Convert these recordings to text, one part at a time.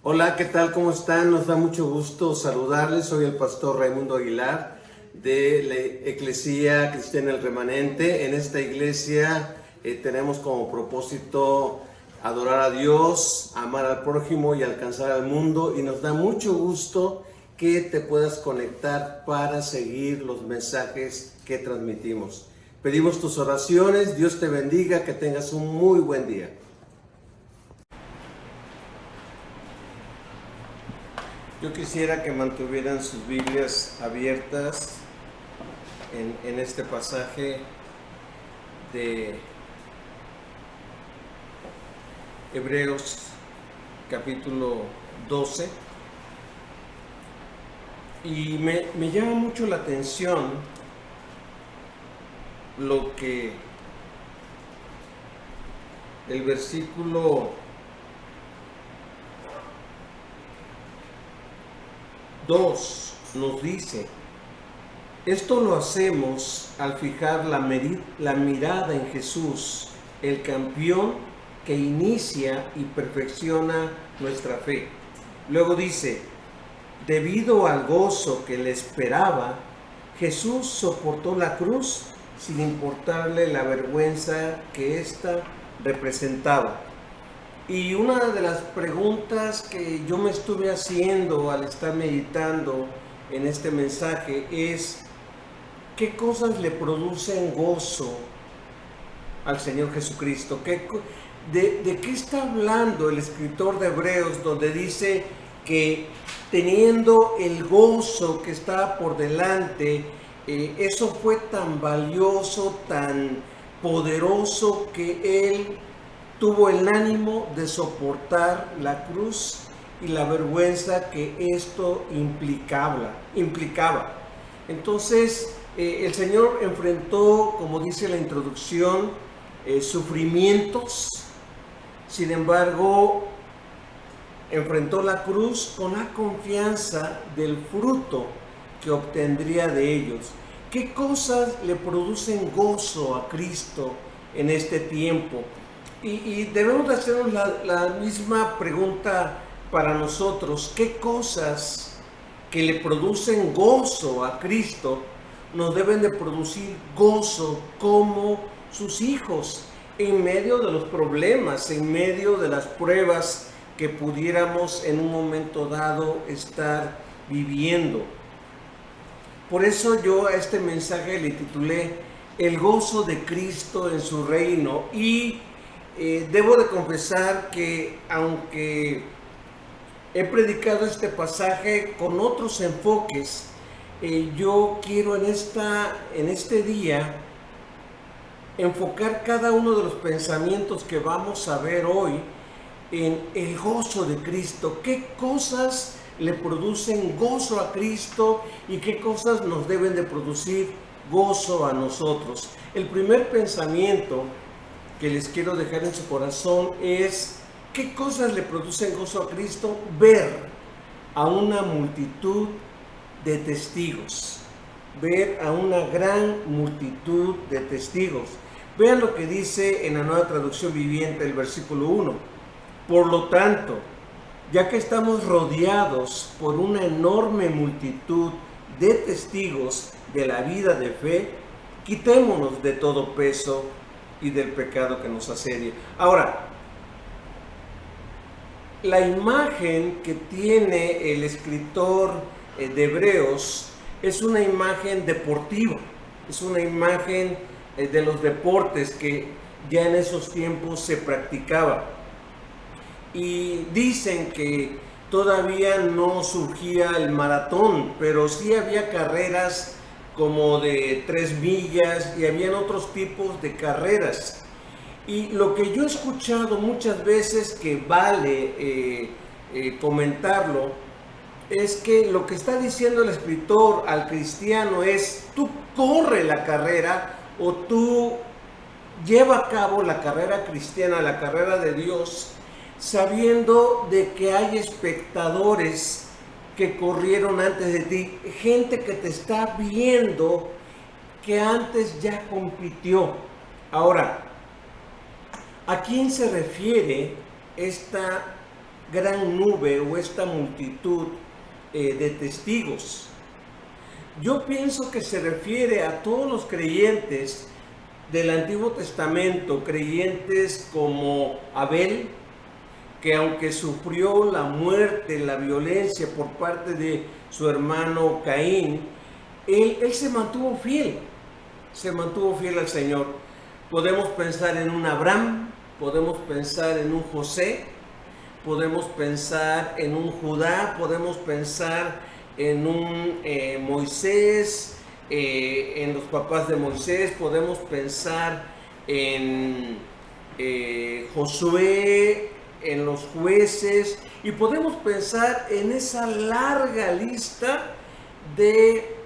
Hola, ¿qué tal? ¿Cómo están? Nos da mucho gusto saludarles. Soy el pastor Raimundo Aguilar de la Eclesía Cristiana El Remanente. En esta iglesia tenemos como propósito adorar a Dios, amar al prójimo y alcanzar al mundo. Y nos da mucho gusto que te puedas conectar para seguir los mensajes que transmitimos. Pedimos tus oraciones. Dios te bendiga, que tengas un muy buen día. Yo quisiera que mantuvieran sus Biblias abiertas en este pasaje de Hebreos capítulo 12. Y me llama mucho la atención lo que el versículo 2 nos dice. Esto lo hacemos al fijar la mirada en Jesús, el campeón que inicia y perfecciona nuestra fe. Luego dice, debido al gozo que le esperaba, Jesús soportó la cruz sin importarle la vergüenza que ésta representaba. Y una de las preguntas que yo me estuve haciendo al estar meditando en este mensaje es, ¿qué cosas le producen gozo al Señor Jesucristo? ¿De qué está hablando el escritor de Hebreos, donde dice que teniendo el gozo que está por delante, eso fue tan valioso, tan poderoso, que Él tuvo el ánimo de soportar la cruz y la vergüenza que esto implicaba? Entonces, el Señor enfrentó, como dice la introducción, sufrimientos. Sin embargo, enfrentó la cruz con la confianza del fruto que obtendría de ellos. ¿Qué cosas le producen gozo a Cristo en este tiempo? Y debemos de hacernos la misma pregunta para nosotros. ¿Qué cosas que le producen gozo a Cristo nos deben de producir gozo como sus hijos en medio de los problemas, en medio de las pruebas que pudiéramos en un momento dado estar viviendo? Por eso yo a este mensaje le titulé El gozo de Cristo en su reino. Y debo de confesar que aunque he predicado este pasaje con otros enfoques, yo quiero en este día enfocar cada uno de los pensamientos que vamos a ver hoy en el gozo de Cristo. ¿Qué cosas le producen gozo a Cristo y qué cosas nos deben de producir gozo a nosotros? El primer pensamiento que les quiero dejar en su corazón es: ¿qué cosas le producen gozo a Cristo? Ver a una multitud de testigos, ver a una gran multitud de testigos. Vean lo que dice en la Nueva Traducción Viviente, el versículo 1. Por lo tanto, ya que estamos rodeados por una enorme multitud de testigos de la vida de fe, quitémonos de todo peso y del pecado que nos asedia. Ahora, la imagen que tiene el escritor de Hebreos es una imagen deportiva, es una imagen de los deportes que ya en esos tiempos se practicaba. Y dicen que todavía no surgía el maratón, pero sí había carreras como de 3 millas y habían otros tipos de carreras. Y lo que yo he escuchado muchas veces, que vale comentarlo, es que lo que está diciendo el escritor al cristiano es: tú corre la carrera, o tú lleva a cabo la carrera cristiana, la carrera de Dios, sabiendo de que hay espectadores que corrieron antes de ti, gente que te está viendo, que antes ya compitió. Ahora, ¿a quién se refiere esta gran nube o esta multitud de testigos? Yo pienso que se refiere a todos los creyentes del Antiguo Testamento, creyentes como Abel, que aunque sufrió la muerte, la violencia por parte de su hermano Caín, él se mantuvo fiel al Señor. Podemos pensar en un Abraham, podemos pensar en un José, podemos pensar en un Judá, podemos pensar en un Moisés, en los papás de Moisés, podemos pensar en Josué, en los jueces, y podemos pensar en esa larga lista de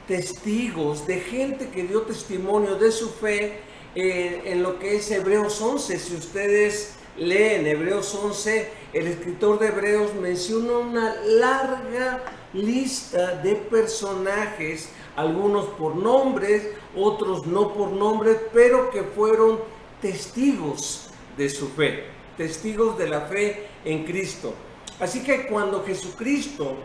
testigos, de gente que dio testimonio de su fe en lo que es Hebreos 11. Si ustedes leen Hebreos 11, el escritor de Hebreos menciona una larga lista de personajes, algunos por nombres, otros no por nombres, pero que fueron testigos de su fe, testigos de la fe en Cristo. Así que cuando Jesucristo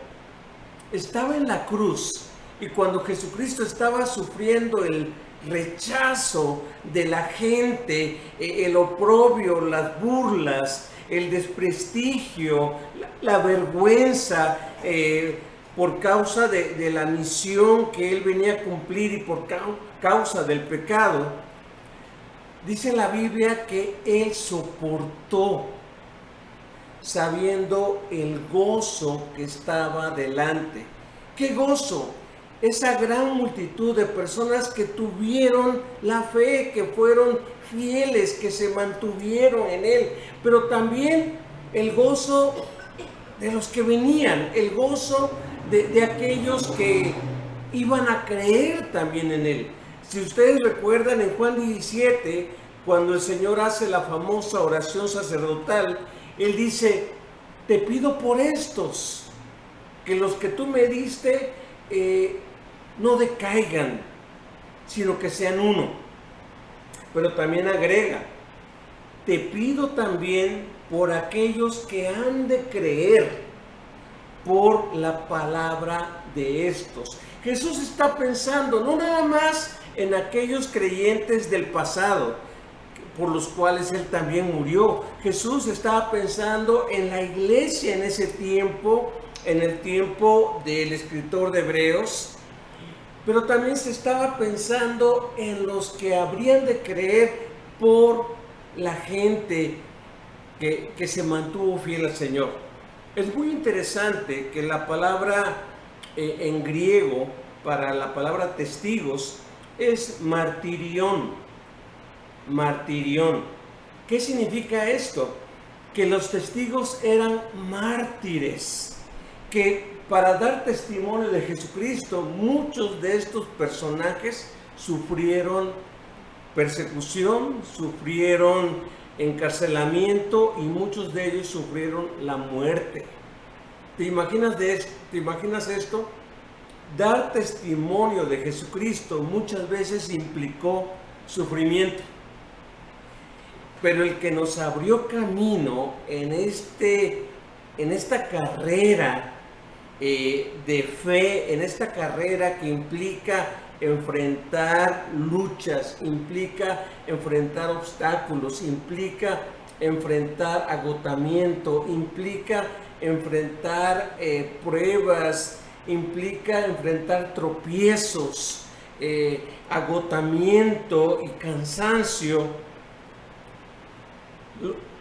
estaba en la cruz y cuando Jesucristo estaba sufriendo el rechazo de la gente, el oprobio, las burlas, el desprestigio, la vergüenza, por causa de la misión que él venía a cumplir y por causa del pecado, dice la Biblia que él soportó, sabiendo el gozo que estaba delante. ¿Qué gozo? Esa gran multitud de personas que tuvieron la fe, que fueron fieles, que se mantuvieron en él, pero también el gozo de los que venían, el gozo de aquellos que iban a creer también en él. Si ustedes recuerdan en Juan 17, cuando el Señor hace la famosa oración sacerdotal, él dice: te pido por estos, que los que tú me diste no decaigan, sino que sean uno. Pero también agrega: te pido también por aquellos que han de creer por la palabra de estos. Jesús está pensando no nada más en aquellos creyentes del pasado, por los cuales él también murió. Jesús estaba pensando en la iglesia en ese tiempo, en el tiempo del escritor de Hebreos, pero también se estaba pensando en los que habrían de creer por la gente que se mantuvo fiel al Señor. Es muy interesante que la palabra en griego para la palabra testigos es martirión. Martirión. ¿Qué significa esto? Que los testigos eran mártires, que para dar testimonio de Jesucristo, muchos de estos personajes sufrieron persecución, sufrieron encarcelamiento y muchos de ellos sufrieron la muerte. ¿Te imaginas esto? Dar testimonio de Jesucristo muchas veces implicó sufrimiento. Pero el que nos abrió camino en esta carrera de fe, en esta carrera que implica enfrentar luchas, implica enfrentar obstáculos, implica enfrentar agotamiento, implica enfrentar pruebas, implica enfrentar tropiezos, agotamiento y cansancio.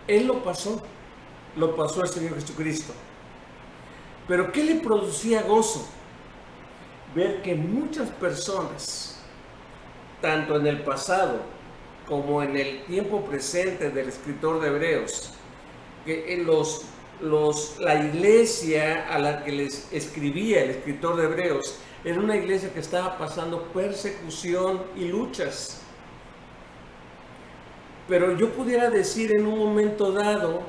Él lo pasó el Señor Jesucristo. Pero ¿qué le producía gozo? Ver que muchas personas, tanto en el pasado como en el tiempo presente del escritor de Hebreos, que la iglesia a la que les escribía el escritor de Hebreos era una iglesia que estaba pasando persecución y luchas. Pero yo pudiera decir en un momento dado,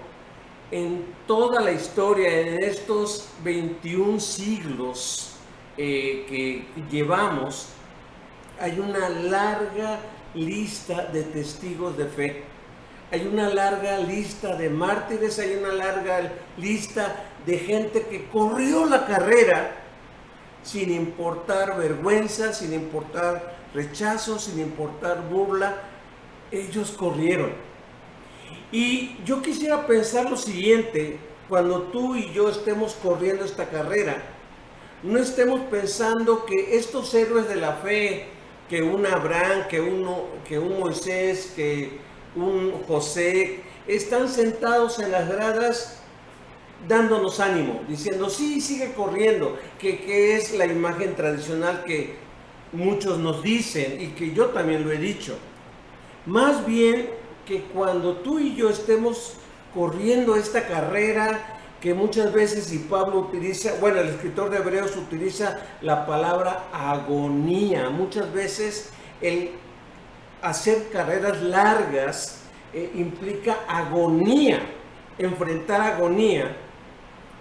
en toda la historia, en estos 21 siglos que llevamos, hay una larga lista de testigos de fe. hay una larga lista de mártires, hay una larga lista de gente que corrió la carrera sin importar vergüenza, sin importar rechazo, sin importar burla. Ellos corrieron. Y yo quisiera pensar lo siguiente: cuando tú y yo estemos corriendo esta carrera, no estemos pensando que estos héroes de la fe, que un Abraham, que un Moisés, que un José, están sentados en las gradas dándonos ánimo, diciendo, sí, sigue corriendo, que es la imagen tradicional que muchos nos dicen y que yo también lo he dicho. Más bien que cuando tú y yo estemos corriendo esta carrera, que muchas veces, y Pablo utiliza, bueno, el escritor de Hebreos utiliza la palabra agonía. Muchas veces el hacer carreras largas implica agonía, enfrentar agonía.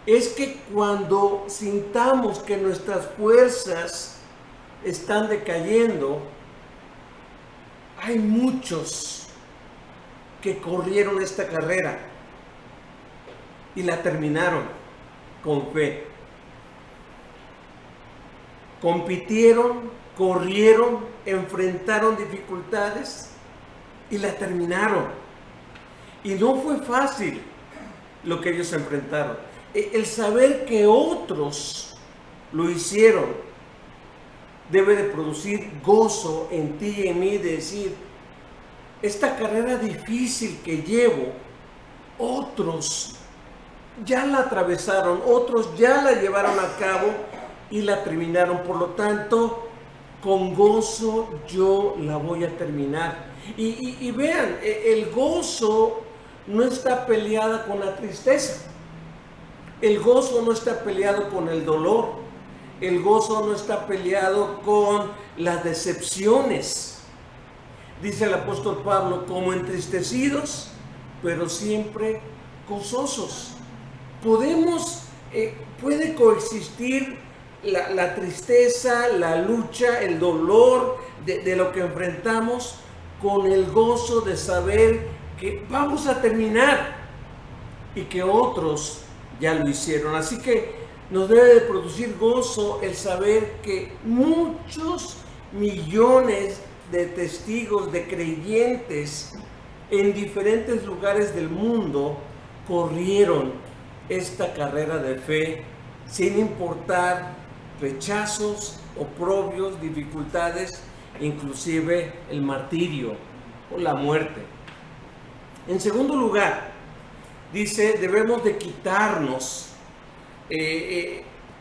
Es que cuando sintamos que nuestras fuerzas están decayendo, hay muchos que corrieron esta carrera y la terminaron con fe. Compitieron, corrieron, enfrentaron dificultades y la terminaron. Y no fue fácil lo que ellos enfrentaron. El saber que otros lo hicieron debe de producir gozo en ti y en mí, de decir, esta carrera difícil que llevo, otros ya la atravesaron, otros ya la llevaron a cabo y la terminaron. Por lo tanto, con gozo yo la voy a terminar. Y vean, el gozo no está peleada con la tristeza. El gozo no está peleado con el dolor. El gozo no está peleado con las decepciones. Dice el apóstol Pablo, como entristecidos, pero siempre gozosos. Puede coexistir la tristeza, la lucha, el dolor de lo que enfrentamos con el gozo de saber que vamos a terminar y que otros ya lo hicieron. Así que nos debe de producir gozo el saber que muchos millones de testigos, de creyentes en diferentes lugares del mundo corrieron esta carrera de fe sin importar rechazos, oprobios, dificultades, inclusive el martirio o la muerte. En segundo lugar, dice, debemos de quitarnos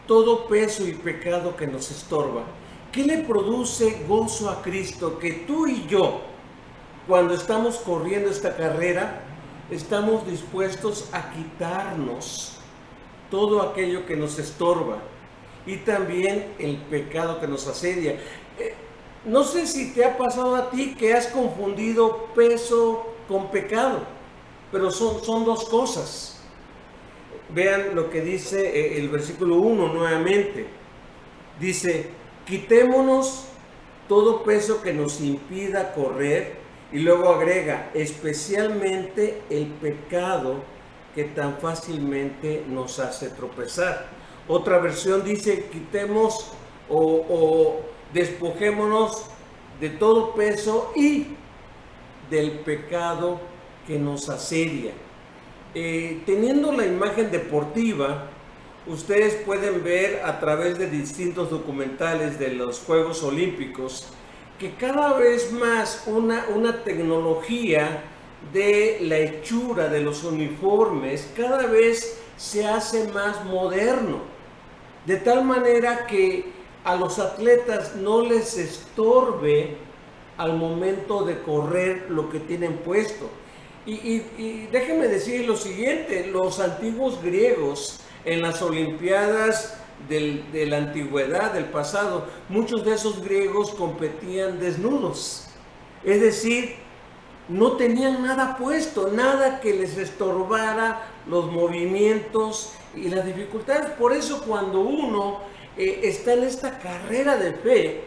todo peso y pecado que nos estorba. ¿Qué le produce gozo a Cristo? Que tú y yo, cuando estamos corriendo esta carrera, estamos dispuestos a quitarnos todo aquello que nos estorba y también el pecado que nos asedia. No sé si te ha pasado a ti que has confundido peso con pecado, pero son dos cosas. Vean lo que dice el versículo 1 nuevamente. Dice, quitémonos todo peso que nos impida correr, y luego agrega, especialmente el pecado que tan fácilmente nos hace tropezar. Otra versión dice, quitemos o despojémonos de todo peso y del pecado que nos asedia. Teniendo la imagen deportiva, ustedes pueden ver a través de distintos documentales de los Juegos Olímpicos que cada vez más una tecnología de la hechura de los uniformes cada vez se hace más moderno, de tal manera que a los atletas no les estorbe al momento de correr lo que tienen puesto. Y déjenme decir lo siguiente, los antiguos griegos en las Olimpiadas de la antigüedad, del pasado, muchos de esos griegos competían desnudos, es decir, no tenían nada puesto, nada que les estorbara los movimientos y las dificultades. Por eso cuando uno está en esta carrera de fe,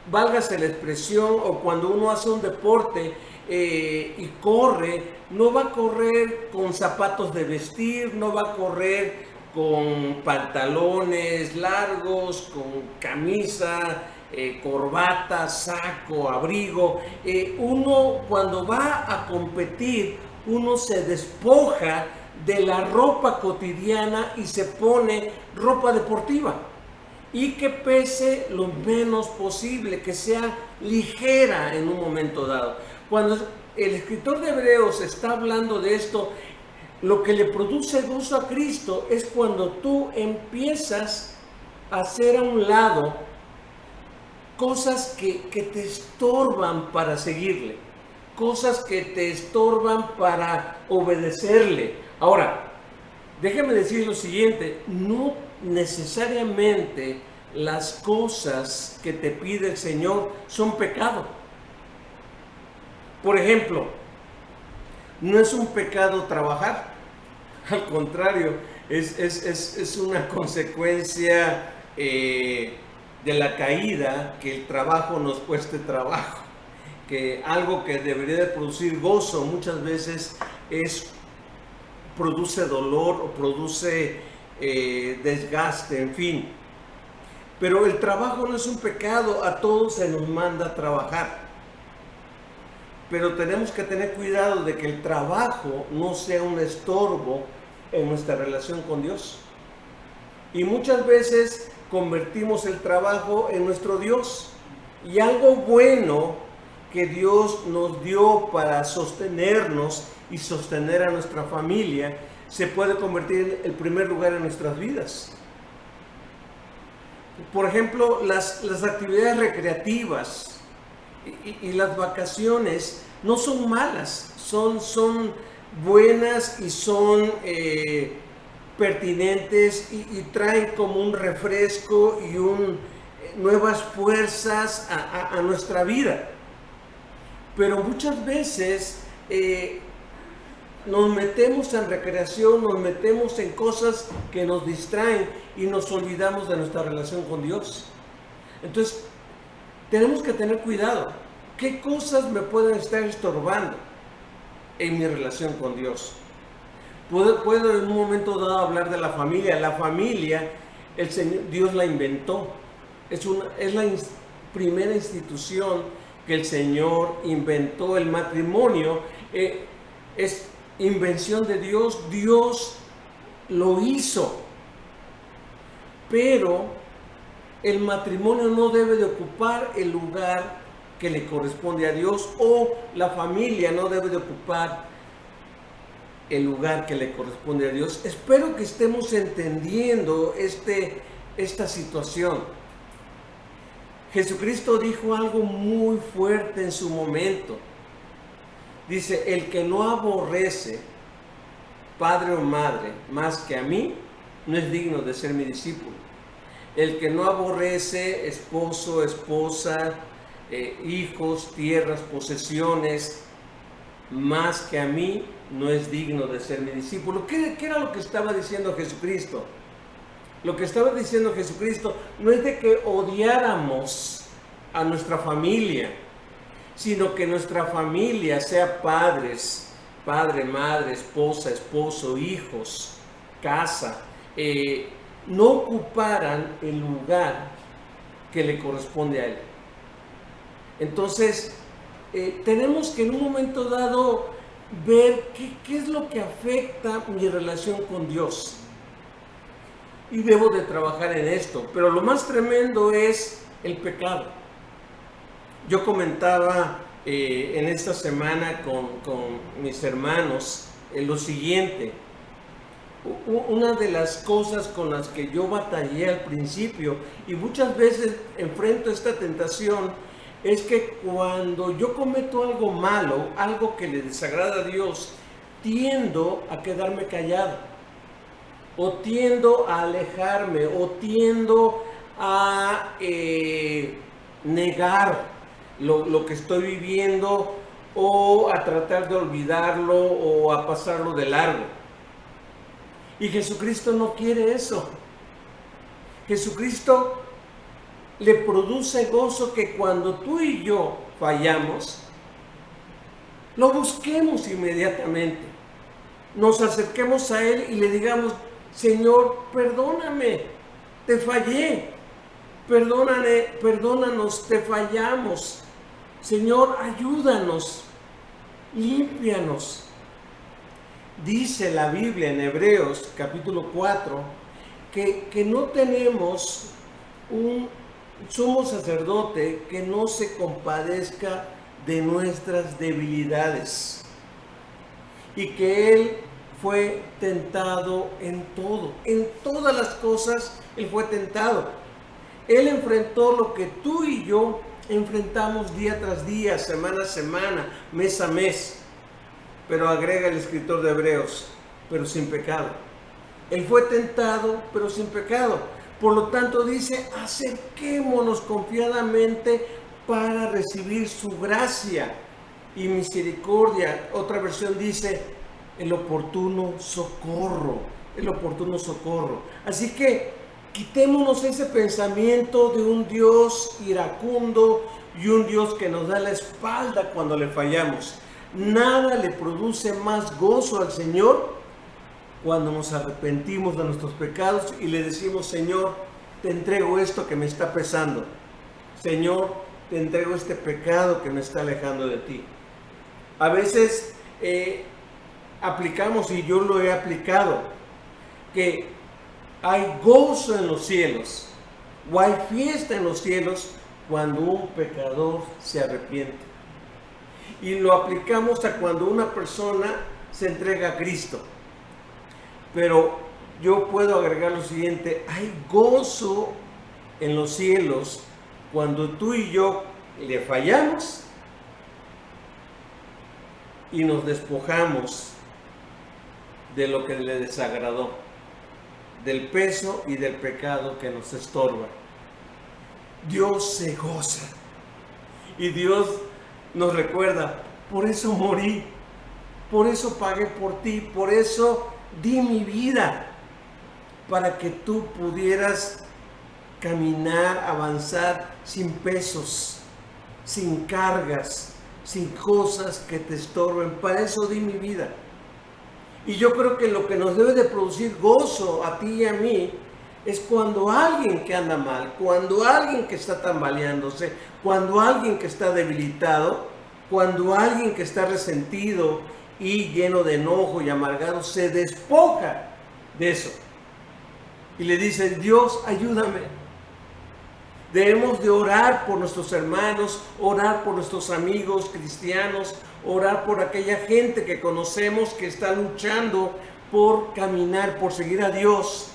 válgase la expresión, o cuando uno hace un deporte y corre, no va a correr con zapatos de vestir, no va a correr con pantalones largos, con camisa, corbata, saco, abrigo. Uno cuando va a competir, uno se despoja de la ropa cotidiana y se pone ropa deportiva y que pese lo menos posible, que sea ligera en un momento dado. Cuando el escritor de Hebreos está hablando de esto, lo que le produce gozo a Cristo es cuando tú empiezas a hacer a un lado cosas que te estorban para seguirle, cosas que te estorban para obedecerle. Ahora, déjame decir lo siguiente, no necesariamente las cosas que te pide el Señor son pecado. Por ejemplo, no es un pecado trabajar, al contrario, es una consecuencia de la caída que el trabajo nos cueste trabajo, que algo que debería de producir gozo muchas veces produce dolor o produce desgaste, en fin. Pero el trabajo no es un pecado, a todos se nos manda a trabajar. Pero tenemos que tener cuidado de que el trabajo no sea un estorbo en nuestra relación con Dios. Y muchas veces convertimos el trabajo en nuestro Dios. Y algo bueno que Dios nos dio para sostenernos y sostener a nuestra familia se puede convertir en el primer lugar en nuestras vidas. Por ejemplo, las actividades recreativas y las vacaciones no son malas, son buenas y son pertinentes y traen como un refresco y nuevas fuerzas a nuestra vida. Pero muchas veces nos metemos en recreación, nos metemos en cosas que nos distraen y nos olvidamos de nuestra relación con Dios. Entonces, tenemos que tener cuidado. ¿Qué cosas me pueden estar estorbando en mi relación con Dios? Puedo en un momento dado hablar de la familia. La familia, el Señor, Dios la inventó. Es la primera institución que el Señor inventó. El matrimonio es invención de Dios. Dios lo hizo. Pero el matrimonio no debe de ocupar el lugar que le corresponde a Dios, o la familia no debe de ocupar el lugar que le corresponde a Dios. Espero que estemos entendiendo esta situación. Jesucristo dijo algo muy fuerte en su momento. Dice, el que no aborrece padre o madre más que a mí, no es digno de ser mi discípulo. El que no aborrece esposo, esposa, hijos, tierras, posesiones, más que a mí, no es digno de ser mi discípulo. ¿Qué era lo que estaba diciendo Jesucristo? Lo que estaba diciendo Jesucristo no es de que odiáramos a nuestra familia, sino que nuestra familia sea padres, padre, madre, esposa, esposo, hijos, casa, no ocuparan el lugar que le corresponde a él. Entonces, tenemos que en un momento dado ver qué es lo que afecta mi relación con Dios. Y debo de trabajar en esto. Pero lo más tremendo es el pecado. Yo comentaba en esta semana con mis hermanos lo siguiente. Una de las cosas con las que yo batallé al principio y muchas veces enfrento esta tentación es que cuando yo cometo algo malo, algo que le desagrada a Dios, tiendo a quedarme callado, o tiendo a alejarme, o tiendo a negar lo que estoy viviendo, o a tratar de olvidarlo, o a pasarlo de largo. Y Jesucristo no quiere eso. Jesucristo le produce gozo que cuando tú y yo fallamos, lo busquemos inmediatamente. Nos acerquemos a Él y le digamos: Señor, perdóname, te fallé. Perdónanos, te fallamos. Señor, ayúdanos, límpianos. Dice la Biblia en Hebreos capítulo 4 que no tenemos un sumo sacerdote que no se compadezca de nuestras debilidades, y que Él fue tentado en todo, en todas las cosas Él fue tentado. Él enfrentó lo que tú y yo enfrentamos día tras día, semana a semana, mes a mes. Pero agrega el escritor de Hebreos: pero sin pecado. Él fue tentado, pero sin pecado. Por lo tanto dice: acerquémonos confiadamente para recibir su gracia y misericordia. Otra versión dice: el oportuno socorro. El oportuno socorro. Así que quitémonos ese pensamiento de un Dios iracundo y un Dios que nos da la espalda cuando le fallamos. Nada le produce más gozo al Señor cuando nos arrepentimos de nuestros pecados y le decimos: Señor, te entrego esto que me está pesando. Señor, te entrego este pecado que me está alejando de ti. A veces aplicamos, y yo lo he aplicado, que hay gozo en los cielos, o hay fiesta en los cielos cuando un pecador se arrepiente. Y lo aplicamos a cuando una persona se entrega a Cristo. Pero yo puedo agregar lo siguiente: hay gozo en los cielos cuando tú y yo le fallamos y nos despojamos de lo que le desagradó, del peso y del pecado que nos estorba. Dios se goza y Dios nos recuerda: por eso morí, por eso pagué por ti, por eso di mi vida, para que tú pudieras caminar, avanzar sin pesos, sin cargas, sin cosas que te estorben. Para eso di mi vida. Y yo creo que lo que nos debe de producir gozo a ti y a mí es cuando alguien que anda mal, cuando alguien que está tambaleándose, cuando alguien que está debilitado, cuando alguien que está resentido y lleno de enojo y amargado se despoja de eso y le dice: Dios, ayúdame. Debemos de orar por nuestros hermanos, orar por nuestros amigos cristianos, orar por aquella gente que conocemos que está luchando por caminar, por seguir a Dios,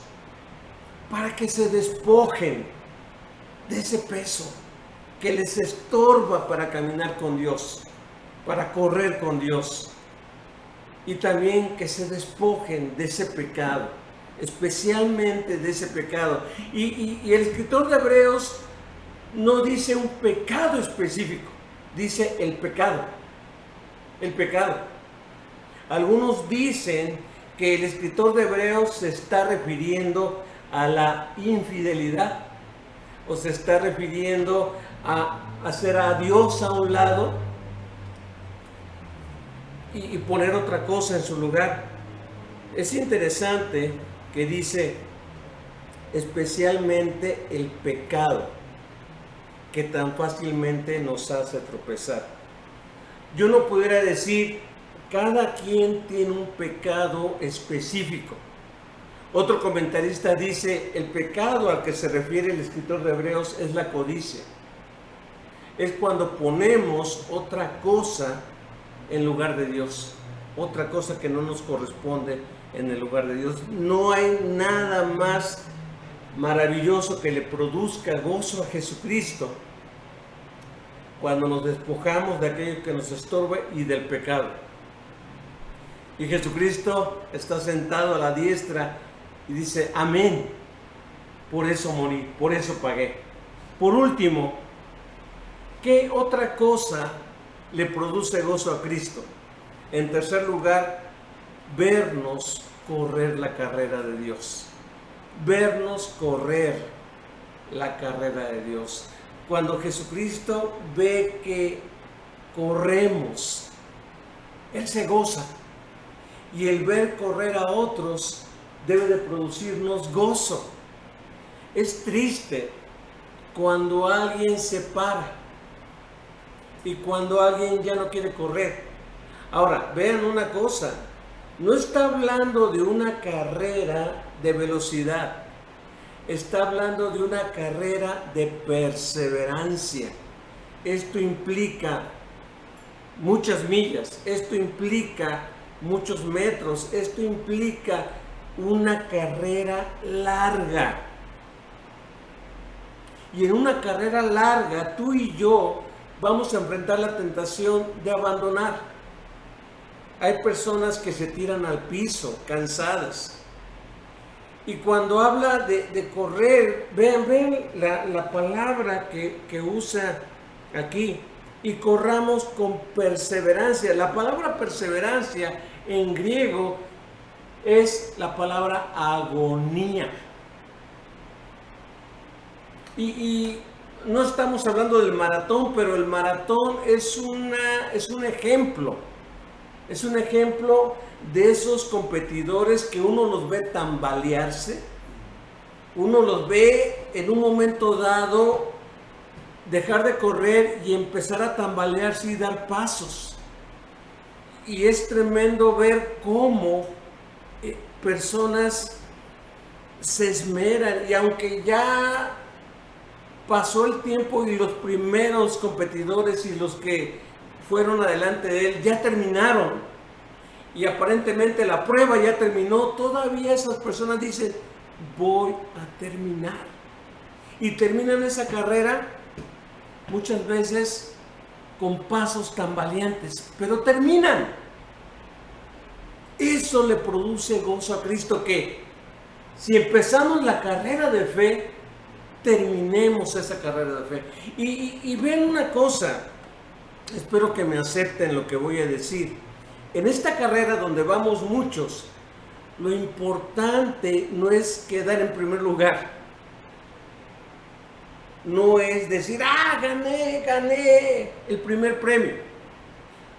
para que se despojen de ese peso que les estorba para caminar con Dios, para correr con Dios. Y también que se despojen de ese pecado, especialmente de ese pecado. Y el escritor de Hebreos no dice un pecado específico, dice el pecado. El pecado. Algunos dicen que el escritor de Hebreos se está refiriendo a la infidelidad, o se está refiriendo a hacer a Dios a un lado y poner otra cosa en su lugar. Es interesante que dice especialmente el pecado, que tan fácilmente nos hace tropezar. Yo no pudiera decir cada quien tiene un pecado específico. Otro comentarista dice: el pecado al que se refiere el escritor de Hebreos es la codicia. Es cuando ponemos otra cosa en lugar de Dios, otra cosa que no nos corresponde en el lugar de Dios. No hay nada más maravilloso que le produzca gozo a Jesucristo cuando nos despojamos de aquello que nos estorba y del pecado. Y Jesucristo está sentado a la diestra y dice: amén, por eso morí, por eso pagué. Por último, ¿qué otra cosa le produce gozo a Cristo? En tercer lugar, vernos correr la carrera de Dios. Vernos correr la carrera de Dios. Cuando Jesucristo ve que corremos Él se goza. Y el ver correr a otros debe de producirnos gozo. Es triste cuando alguien se para y cuando alguien ya no quiere correr. Ahora, vean una cosa, no está hablando de una carrera de velocidad, está hablando de una carrera de perseverancia. Esto implica muchas millas, esto implica muchos metros, esto implica una carrera larga. Y en una carrera larga, tú y yo vamos a enfrentar la tentación de abandonar. Hay personas que se tiran al piso, cansadas. Y cuando habla de correr, vean la palabra que usa aquí. Y corramos con perseverancia. La palabra perseverancia en griego es la palabra agonía. Y no estamos hablando del maratón, pero el maratón es un ejemplo. Es un ejemplo de esos competidores que uno los ve tambalearse. Uno los ve en un momento dado dejar de correr y empezar a tambalearse y dar pasos. Y es tremendo ver cómo personas se esmeran, y aunque ya pasó el tiempo y los primeros competidores y los que fueron adelante de él ya terminaron y aparentemente la prueba ya terminó, todavía esas personas dicen: voy a terminar, y terminan esa carrera muchas veces con pasos tambaleantes, pero terminan. Eso le produce gozo a Cristo, que si empezamos la carrera de fe, terminemos esa carrera de fe. Y vean una cosa, espero que me acepten lo que voy a decir. En esta carrera donde vamos muchos, lo importante no es quedar en primer lugar. No es decir: gané el primer premio.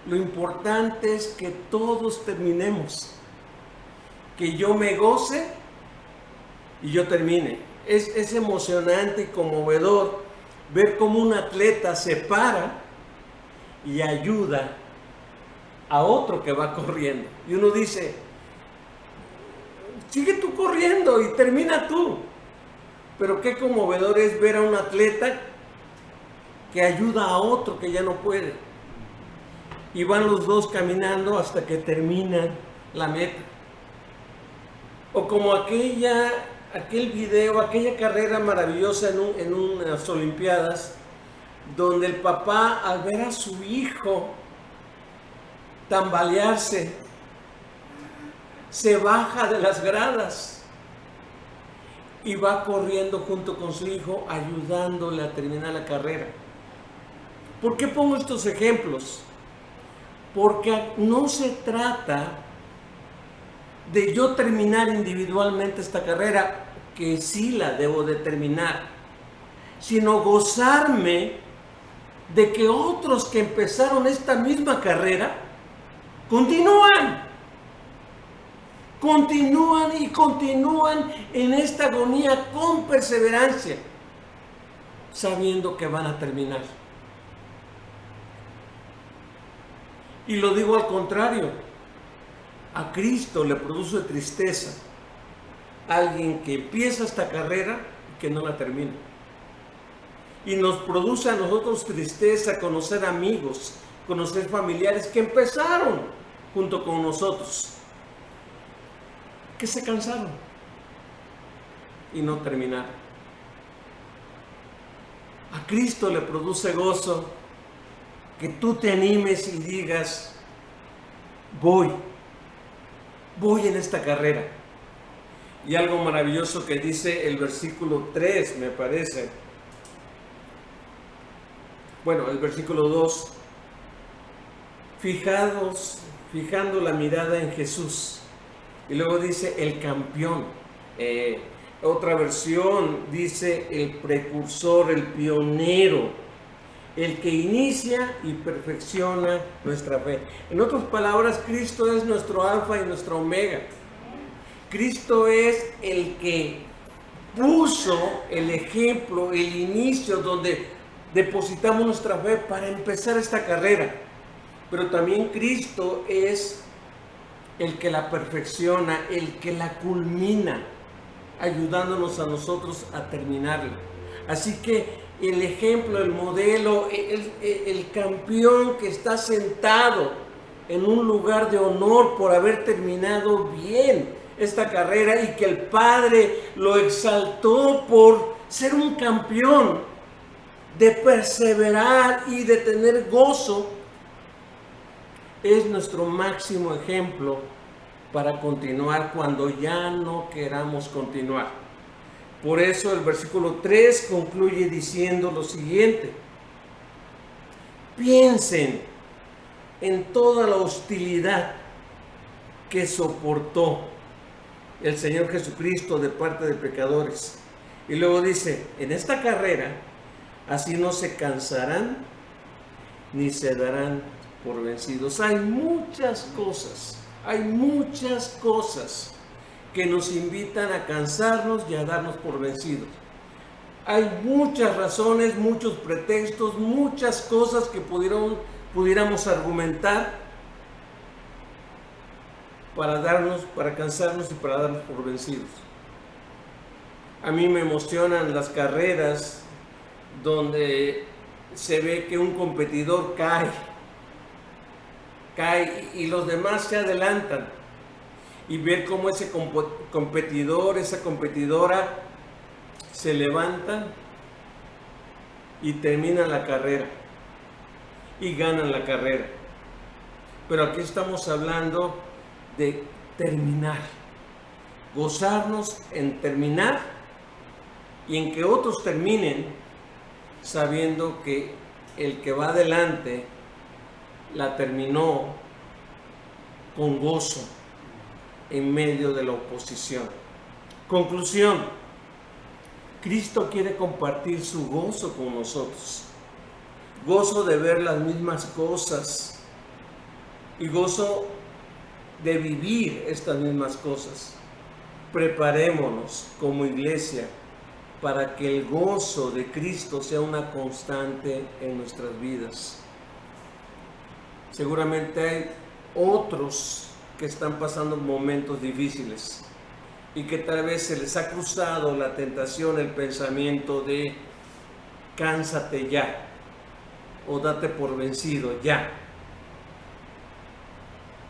Lo importante es que todos terminemos, que yo me goce y yo termine. Es emocionante y conmovedor ver cómo un atleta se para y ayuda a otro que va corriendo. Y uno dice: sigue tú corriendo y termina tú. Pero qué conmovedor es ver a un atleta que ayuda a otro que ya no puede. Y van los dos caminando hasta que terminan la meta. O como aquel video, aquella carrera maravillosa en unas Olimpiadas, donde el papá, al ver a su hijo tambalearse, se baja de las gradas y va corriendo junto con su hijo, ayudándole a terminar la carrera. ¿Por qué pongo estos ejemplos? Porque no se trata de yo terminar individualmente esta carrera, que sí la debo de terminar, sino gozarme de que otros que empezaron esta misma carrera continúan y continúan en esta agonía con perseverancia, sabiendo que van a terminar. Y lo digo al contrario, a Cristo le produce tristeza alguien que empieza esta carrera y que no la termina. Y nos produce a nosotros tristeza conocer amigos, conocer familiares que empezaron junto con nosotros, que se cansaron y no terminaron. A Cristo le produce gozo que tú te animes y digas: voy en esta carrera. Y algo maravilloso que dice el versículo 3, me parece. Bueno, el versículo 2. Fijando la mirada en Jesús. Y luego dice el campeón. Otra versión dice el precursor, el pionero. el que inicia y perfecciona nuestra fe. En otras palabras, Cristo es nuestro alfa y nuestro omega. Cristo es el que puso el ejemplo, el inicio donde depositamos nuestra fe para empezar esta carrera. Pero también Cristo es el que la perfecciona, el que la culmina, ayudándonos a nosotros a terminarla. Así que el ejemplo, el modelo, el campeón que está sentado en un lugar de honor por haber terminado bien esta carrera y que el Padre lo exaltó por ser un campeón, de perseverar y de tener gozo, es nuestro máximo ejemplo para continuar cuando ya no queramos continuar. Por eso el versículo 3 concluye diciendo lo siguiente: piensen en toda la hostilidad que soportó el Señor Jesucristo de parte de pecadores. Y luego dice, en esta carrera, así no se cansarán ni se darán por vencidos. Hay muchas cosas que nos invitan a cansarnos y a darnos por vencidos. Hay muchas razones, muchos pretextos, muchas cosas que pudiéramos argumentar para cansarnos y para darnos por vencidos. A mí me emocionan las carreras donde se ve que un competidor cae y los demás se adelantan, y ver cómo ese competidor, esa competidora se levantan y terminan la carrera y ganan la carrera. Pero aquí estamos hablando de terminar, gozarnos en terminar y en que otros terminen sabiendo que el que va adelante la terminó con gozo en medio de la oposición. Conclusión: Cristo quiere compartir su gozo con nosotros, gozo de ver las mismas cosas y gozo de vivir estas mismas cosas. Preparémonos como iglesia para que el gozo de Cristo sea una constante en nuestras vidas. Seguramente hay otros que están pasando momentos difíciles y que tal vez se les ha cruzado la tentación, el pensamiento de cánsate ya o date por vencido ya.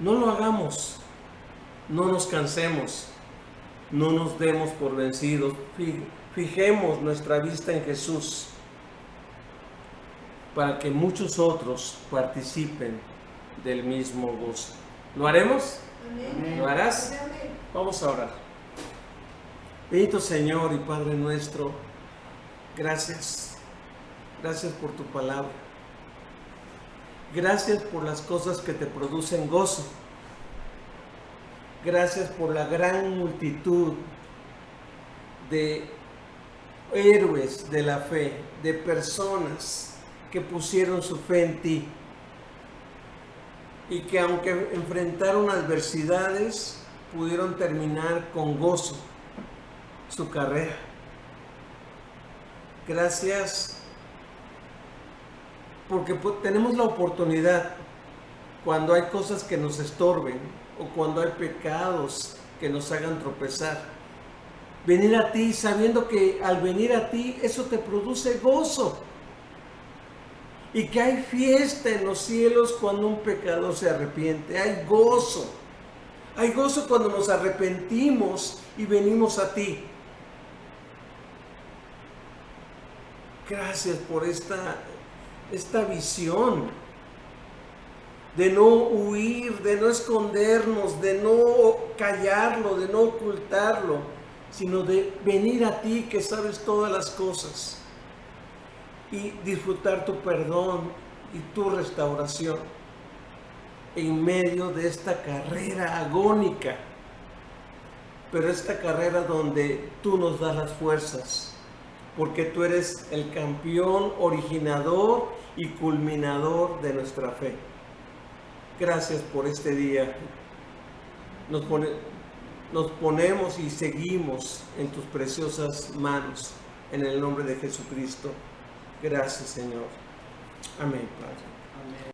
No lo hagamos, no nos cansemos, no nos demos por vencidos. Fijemos nuestra vista en Jesús para que muchos otros participen del mismo gozo. ¿Lo haremos? Amén. ¿Lo harás? Amén. Vamos a orar. Bendito Señor y Padre nuestro, gracias. Gracias por tu palabra. Gracias por las cosas que te producen gozo. Gracias por la gran multitud de héroes de la fe, de personas que pusieron su fe en ti y que aunque enfrentaron adversidades, pudieron terminar con gozo su carrera. Gracias porque tenemos la oportunidad, cuando hay cosas que nos estorben o cuando hay pecados que nos hagan tropezar, venir a ti sabiendo que al venir a ti eso te produce gozo y que hay fiesta en los cielos cuando un pecador se arrepiente. Hay gozo cuando nos arrepentimos y venimos a ti. Gracias por esta visión de no huir, de no escondernos, de no callarlo, de no ocultarlo, sino de venir a ti que sabes todas las cosas y disfrutar tu perdón y tu restauración en medio de esta carrera agónica, pero esta carrera donde tú nos das las fuerzas porque tú eres el campeón, originador y culminador de nuestra fe. Gracias por este día. Nos ponemos y seguimos en tus preciosas manos, en el nombre de Jesucristo. Gracias, Señor. Amén, Padre. Amén.